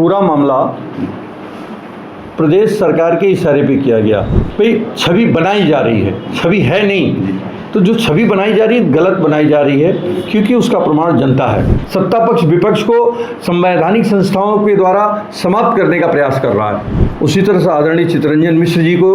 पूरा मामला प्रदेश सरकार के इशारे पे किया गया। भाई छवि बनाई जा रही है, छवि है नहीं, तो जो छवि बनाई जा रही है गलत बनाई जा रही है, क्योंकि उसका प्रमाण जनता है। सत्ता पक्ष विपक्ष को संवैधानिक संस्थाओं के द्वारा समाप्त करने का प्रयास कर रहा है। उसी तरह से आदरणीय चित्तरंजन मिश्र जी को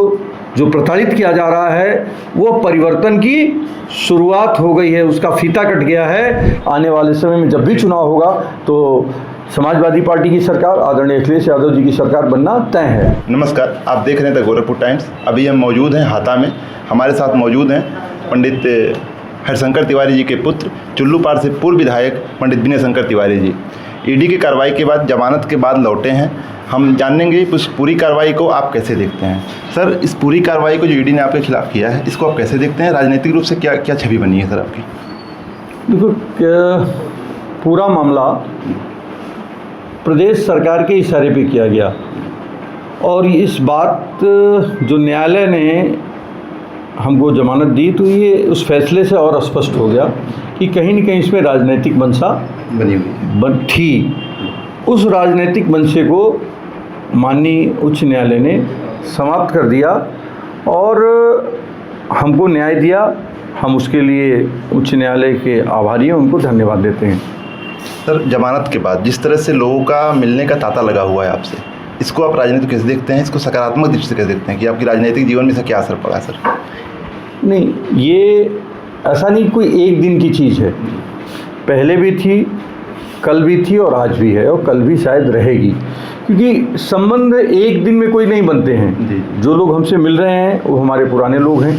जो प्रताड़ित किया जा रहा है, वो परिवर्तन की शुरुआत हो गई है, उसका फीता कट गया है। आने वाले समय में जब भी चुनाव होगा तो समाजवादी पार्टी की सरकार, आदरणीय अखिलेश यादव जी की सरकार बनना तय है। नमस्कार, आप देख रहे हैं द गोरखपुर टाइम्स। अभी हम मौजूद हैं हाता में। हमारे साथ मौजूद हैं पंडित हरिशंकर तिवारी जी के पुत्र, चुल्लूपार से पूर्व विधायक पंडित विनय शंकर तिवारी जी। ईडी की कार्रवाई के बाद, जमानत के बाद लौटे हैं। हम जानेंगे उस पूरी कार्रवाई को आप कैसे देखते हैं। सर, इस पूरी कार्रवाई को जो ईडी ने आपके खिलाफ किया है, इसको आप कैसे देखते हैं? राजनीतिक रूप से क्या क्या छवि बनी है सर आपकी? देखो, पूरा मामला प्रदेश सरकार के इशारे पे किया गया, और इस बात जो न्यायालय ने हमको जमानत दी, तो ये उस फैसले से और स्पष्ट हो गया कि कहीं न कहीं इसमें राजनीतिक मंशा बनी हुई थी। उस राजनीतिक मंशे को माननीय उच्च न्यायालय ने समाप्त कर दिया और हमको न्याय दिया। हम उसके लिए उच्च न्यायालय के आभारी हैं, उनको धन्यवाद देते हैं। सर, जमानत के बाद जिस तरह से लोगों का मिलने का तांता लगा हुआ है आपसे, इसको आप राजनीति कैसे देखते हैं? इसको सकारात्मक दृष्टि से कैसे देखते हैं कि आपकी राजनीतिक जीवन में इसका क्या असर पड़ा है सर? नहीं, ये ऐसा नहीं कोई एक दिन की चीज़ है, पहले भी थी, कल भी थी और आज भी है और कल भी शायद रहेगी, क्योंकि संबंध एक दिन में कोई नहीं बनते हैं। जो लोग हमसे मिल रहे हैं वो हमारे पुराने लोग हैं,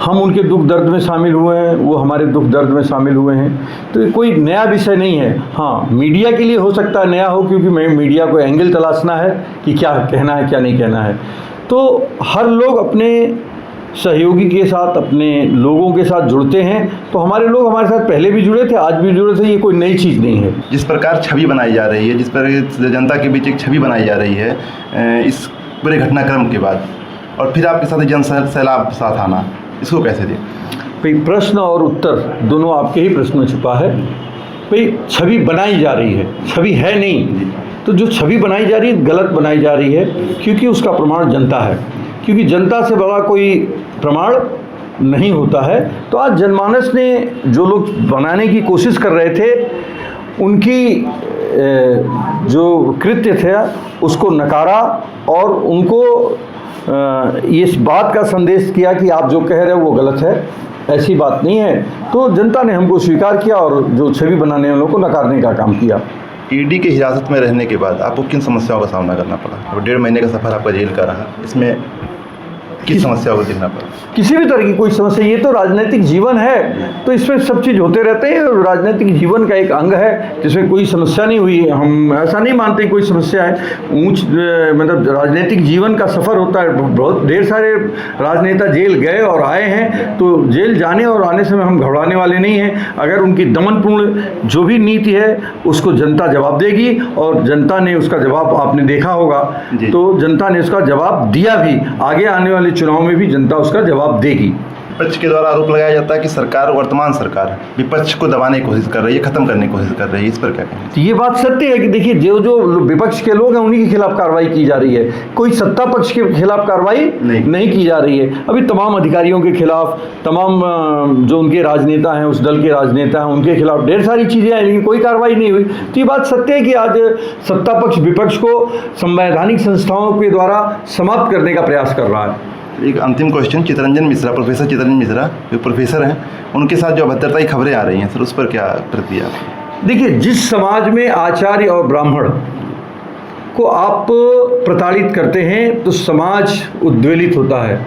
हम उनके दुख दर्द में शामिल हुए हैं, वो हमारे दुख दर्द में शामिल हुए हैं। तो ये कोई नया विषय नहीं है। हाँ, मीडिया के लिए हो सकता है नया हो, क्योंकि मैं मीडिया को एंगल तलाशना है कि क्या कहना है क्या नहीं कहना है। तो हर लोग अपने सहयोगी के साथ, अपने लोगों के साथ जुड़ते हैं। तो हमारे लोग हमारे साथ पहले भी जुड़े थे, आज भी जुड़े थे, ये कोई नई चीज़ नहीं है। जिस प्रकार छवि बनाई जा रही है, जिस पर जनता के बीच एक छवि बनाई जा रही है इस पूरे घटनाक्रम के बाद, और फिर आपके साथ जन सैलाब साथ आना, इसको कैसे दें? भाई, प्रश्न और उत्तर दोनों आपके ही प्रश्न में छुपा है। भाई, छवि बनाई जा रही है, छवि है नहीं, तो जो छवि बनाई जा रही है गलत बनाई जा रही है, क्योंकि उसका प्रमाण जनता है। क्योंकि जनता से बड़ा कोई प्रमाण नहीं होता है। तो आज जनमानस ने जो लोग बनाने की कोशिश कर रहे थे, उनकी जो कृत्य थे उसको नकारा और उनको इस बात का संदेश किया कि आप जो कह रहे हो वो गलत है, ऐसी बात नहीं है। तो जनता ने हमको स्वीकार किया और जो छवि बनाने वालों को नकारने का काम किया। ईडी की हिरासत में रहने के बाद आपको किन समस्याओं का सामना करना पड़ा? अब 1.5 महीने का सफ़र आपका जेल का रहा, इसमें किस समस्याओं को देखना पड़ा? किसी भी तरह की कोई समस्या, ये तो राजनीतिक जीवन है, तो इसमें सब चीज़ होते रहते हैं। राजनीतिक जीवन का एक अंग है, जिसमें कोई समस्या नहीं हुई। हम ऐसा नहीं मानते कोई समस्या है। मतलब राजनीतिक जीवन का सफ़र होता है। बहुत ढेर सारे राजनेता जेल गए और आए हैं, तो जेल जाने और आने से हम घबराने वाले नहीं हैं। अगर उनकी दमनपूर्ण जो भी नीति है उसको जनता जवाब देगी, और जनता ने उसका जवाब आपने देखा होगा, तो जनता ने उसका जवाब दिया भी। आगे आने वाले चुनाव में भी जनता उसका जवाब देगी। विपक्ष के द्वारा आरोप लगाया जाता है कि सरकार, वर्तमान सरकार विपक्ष को दबाने की कोशिश कर रही है, खत्म करने की कोशिश कर रही है। इस पर क्या कहें? तो ये बात सत्य है कि देखिए, जो विपक्ष के लोग हैं उन्हीं के खिलाफ कार्रवाई की जा रही है। कोई सत्ता पक्ष के खिलाफ कार्रवाई नहीं की जा रही है। अभी तमाम अधिकारियों के खिलाफ, तमाम जो उनके राजनेता हैं, उस दल के राजनेता हैं, उनके खिलाफ ढेर सारी चीज़ें हैं, लेकिन कोई कार्रवाई नहीं हुई। तो ये बात सत्य है कि आज सत्ता पक्ष विपक्ष को संवैधानिक संस्थाओं के द्वारा समाप्त करने का प्रयास कर रहा है। एक अंतिम क्वेश्चन, चित्तरंजन मिश्रा, प्रोफेसर चित्तरंजन मिश्रा जो प्रोफेसर हैं, उनके साथ जो अभद्रता की खबरें आ रही हैं सर, उस पर क्या प्रतिक्रिया? देखिए, जिस समाज में आचार्य और ब्राह्मण को आप प्रताड़ित करते हैं तो समाज उद्वेलित होता है।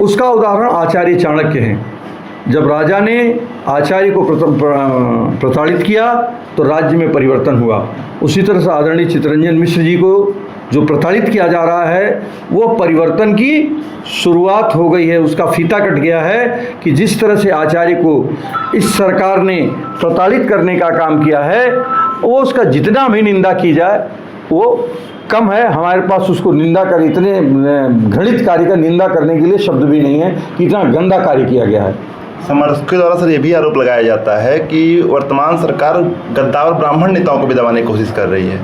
उसका उदाहरण आचार्य चाणक्य हैं। जब राजा ने आचार्य को प्रताड़ित किया तो राज्य में परिवर्तन हुआ। उसी तरह से आदरणीय चित्तरंजन मिश्र जी को जो प्रताड़ित किया जा रहा है, वो परिवर्तन की शुरुआत हो गई है, उसका फीता कट गया है। कि जिस तरह से आचार्य को इस सरकार ने प्रताड़ित करने का काम किया है, वो उसका जितना भी निंदा की जाए वो कम है। हमारे पास उसको निंदा कर, इतने घृणित कार्य का निंदा करने के लिए शब्द भी नहीं है कि इतना गंदा कार्य किया गया है। समर्थकों के द्वारा सर ये भी आरोप लगाया जाता है कि वर्तमान सरकार गद्दार ब्राह्मण नेताओं को भी दबाने की कोशिश कर रही है।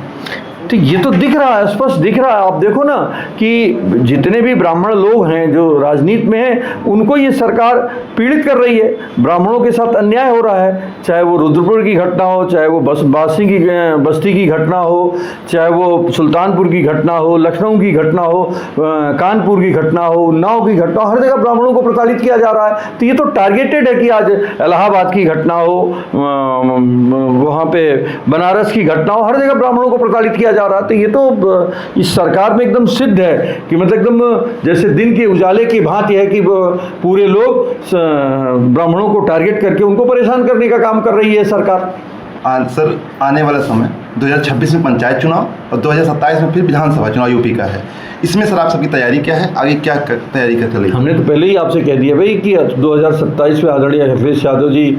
तो ये तो दिख रहा है, स्पष्ट दिख रहा है। आप देखो ना कि जितने भी ब्राह्मण लोग हैं जो राजनीति में हैं, उनको ये सरकार पीड़ित कर रही है। ब्राह्मणों के साथ अन्याय हो रहा है, चाहे वो रुद्रपुर की घटना हो, चाहे वो बस्ती की घटना हो, चाहे वो सुल्तानपुर की घटना हो, लखनऊ की घटना हो, कानपुर की घटना हो, उन्नाव की घटना हो, हर जगह ब्राह्मणों को प्रताड़ित किया जा रहा है। तो ये तो टारगेटेड है कि आज इलाहाबाद की घटना हो, वहाँ पे बनारस की घटना हो, हर जगह ब्राह्मणों को प्रताड़ित किया जा रहा है। तो ये तो इस सरकार में एकदम सिद्ध है कि मतलब एकदम जैसे दिन के उजाले की भांति है कि पूरे लोग ब्राह्मणों को टारगेट करके उनको परेशान करने का काम कर रही है सरकार। सर, आने वाला समय 2026 में पंचायत चुनाव और 2027 में फिर विधानसभा चुनाव यूपी का है। इसमें सर आप सबकी तैयारी क्या है, आगे क्या तैयारी कर चल रही है? हमने तो पहले ही आपसे कह दिया भाई कि 2027 में आदरणीय अखिलेश यादव जी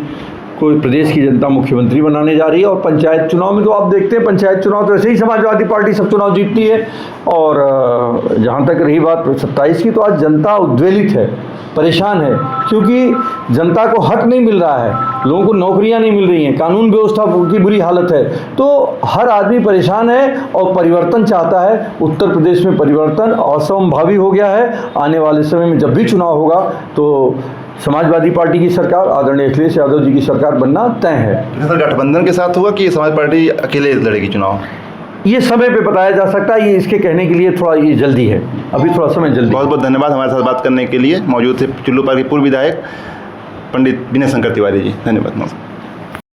को प्रदेश की जनता मुख्यमंत्री बनाने जा रही है। और पंचायत चुनाव में तो आप देखते हैं, पंचायत चुनाव तो ऐसे ही समाजवादी पार्टी सब चुनाव जीतती है। और जहाँ तक रही बात 27 की, तो आज जनता उद्वेलित है, परेशान है, क्योंकि जनता को हक नहीं मिल रहा है, लोगों को नौकरियां नहीं मिल रही हैं, कानून व्यवस्था की बुरी हालत है। तो हर आदमी परेशान है और परिवर्तन चाहता है। उत्तर प्रदेश में परिवर्तन असंभावी हो गया है। आने वाले समय में जब भी चुनाव होगा तो समाजवादी पार्टी की सरकार, आदरणीय अखिलेश यादव जी की सरकार बनना तय है। सर, गठबंधन के साथ होगा कि समाज पार्टी अकेले लड़ेगी चुनाव? ये समय पे बताया जा सकता है, ये इसके कहने के लिए थोड़ा ये जल्दी है, अभी थोड़ा समय जल्दी। बहुत बहुत धन्यवाद हमारे साथ बात करने के लिए। मौजूद थे चुल्लू पार के पूर्व विधायक पंडित विनय शंकर तिवारी जी। धन्यवाद। नमस्कार।